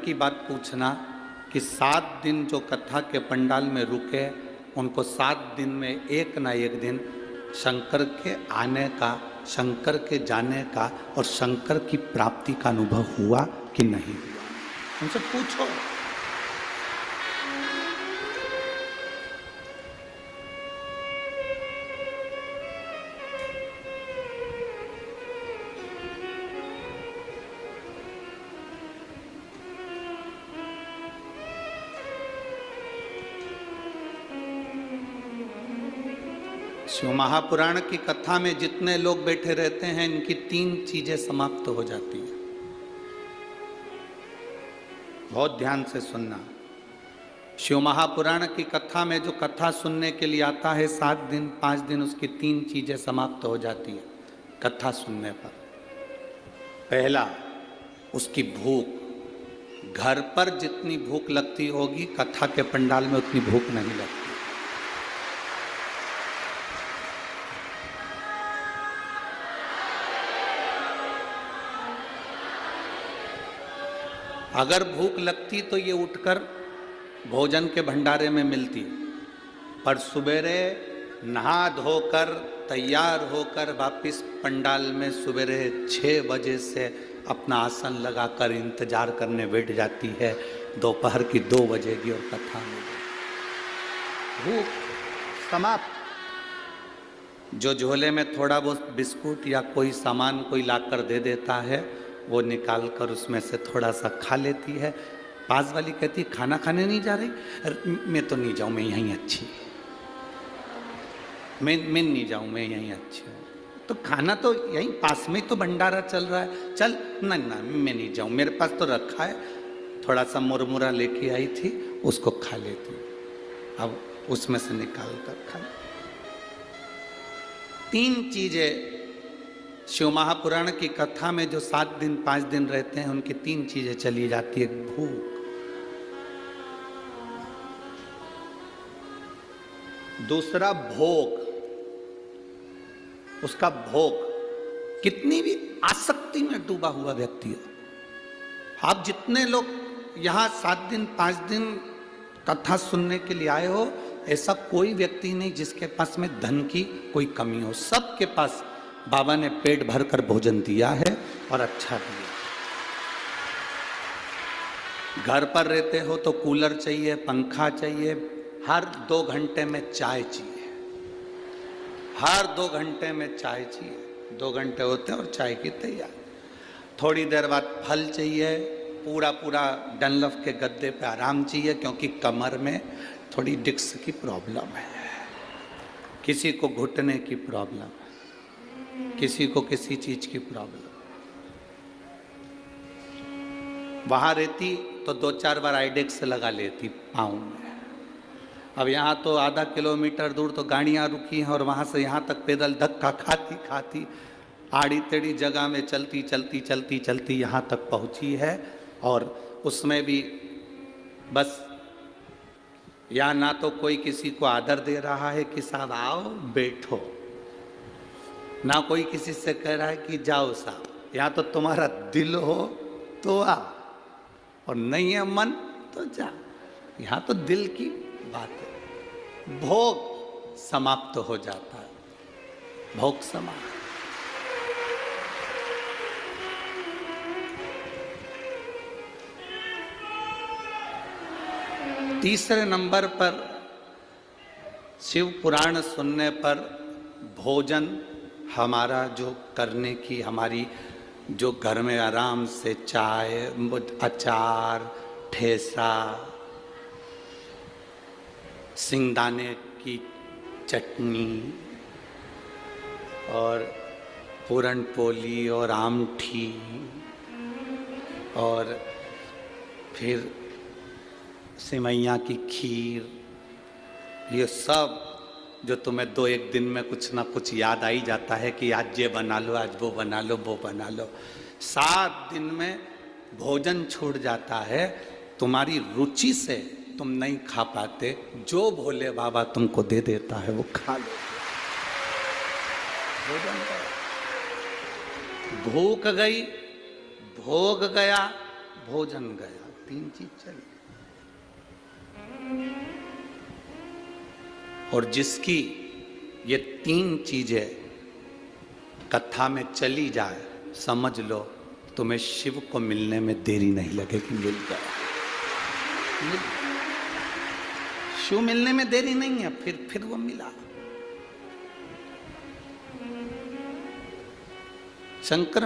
की बात पूछना कि 7 दिन जो कथा के पंडाल में रुके, उनको 7 दिन में एक ना एक दिन शंकर के आने का, शंकर के जाने का और शंकर की प्राप्ति का अनुभव हुआ कि नहीं हुआ, उनसे पूछो। शिव महापुराण की कथा में जितने लोग बैठे रहते हैं, इनकी 3 चीजें समाप्त हो जाती हैं। बहुत ध्यान से सुनना। शिव महापुराण की कथा में जो कथा सुनने के लिए आता है 7 दिन 5 दिन, उसकी 3 चीजें समाप्त हो जाती है कथा सुनने पर। पहला, उसकी भूख। घर पर जितनी भूख लगती होगी, कथा के पंडाल में उतनी भूख नहीं लगती। अगर भूख लगती तो ये उठकर भोजन के भंडारे में मिलती, पर सुबेरे नहा धोकर तैयार होकर वापिस पंडाल में सुबेरे 6 बजे से अपना आसन लगाकर इंतजार करने बैठ जाती है। दोपहर की 2 बजेगी और कथा में भूख समाप्त। जो झोले में थोड़ा बहुत बिस्कुट या कोई सामान कोई लाकर दे देता है, वो निकाल कर उसमें से थोड़ा सा खा लेती है। पास वाली कहती खाना खाने नहीं जा रही? मैं तो नहीं जाऊँ, मैं यहीं अच्छी, मैं नहीं जाऊँ, मैं यहीं अच्छी हूँ। तो खाना तो यहीं पास में तो भंडारा चल रहा है, चल ना ना मैं नहीं जाऊँ, मेरे पास तो रखा है। थोड़ा सा मुरमुरा लेके आई थी, उसको खा लेती, अब उसमें से निकाल कर खा। 3 चीजें शिव महापुराण की कथा में जो 7 दिन 5 दिन रहते हैं, उनकी 3 चीजें चली जाती है। भूख, दूसरा भोग, उसका भोग। कितनी भी आसक्ति में डूबा हुआ व्यक्ति हो, आप जितने लोग यहां 7 दिन 5 दिन कथा सुनने के लिए आए हो, ऐसा कोई व्यक्ति नहीं जिसके पास में धन की कोई कमी हो। सबके पास बाबा ने पेट भरकर भोजन दिया है और अच्छा दिया। घर पर रहते हो तो कूलर चाहिए, पंखा चाहिए, हर 2 घंटे में चाय चाहिए, हर 2 घंटे में चाय चाहिए। 2 घंटे होते हैं और चाय की तैयारी। थोड़ी देर बाद फल चाहिए, पूरा डनलफ के गद्दे पे आराम चाहिए, क्योंकि कमर में थोड़ी डिस्क की प्रॉब्लम है, किसी को घुटने की प्रॉब्लम है, किसी को किसी चीज की प्रॉब्लम। वहां रहती तो 2-4 बार आइडेक्स लगा लेती पाँव में। अब यहाँ तो आधा किलोमीटर दूर तो गाड़ियाँ रुकी हैं और वहाँ से यहाँ तक पैदल धक्का खाती खाती आड़ी टेढ़ी जगह में चलती चलती चलती चलती यहाँ तक पहुँची है। और उसमें भी बस या ना तो कोई किसी को आदर दे रहा है कि साहब आओ बैठो, ना कोई किसी से कह रहा है कि जाओ साहब। यहाँ तो तुम्हारा दिल हो तो आ, और नहीं है मन तो जा। यहाँ तो दिल की बात है। भोग समाप्त हो जाता है, भोग समाप्त। तीसरे नंबर पर शिव पुराण सुनने पर भोजन हमारा जो करने की, हमारी जो घर में आराम से चाय, अचार, ठेसा, सिंगदाने की चटनी और पूरन पोली और आमठी और फिर सिमैया की खीर, ये सब जो तुम्हें 2-1 दिन में कुछ ना कुछ याद आ ही जाता है कि आज ये बना लो, आज वो बना लो, वो बना लो। 7 दिन में भोजन छूट जाता है। तुम्हारी रुचि से तुम नहीं खा पाते, जो भोले बाबा तुमको दे देता है वो खा लो। भूख गई, भोग गया, भोजन गया, 3 चीज चली। और जिसकी ये 3 चीजें कथा में चली जाए, समझ लो तुम्हें शिव को मिलने में देरी नहीं लगेगी, मिल गया। शिव मिलने में देरी नहीं है, फिर वो मिला। शंकर में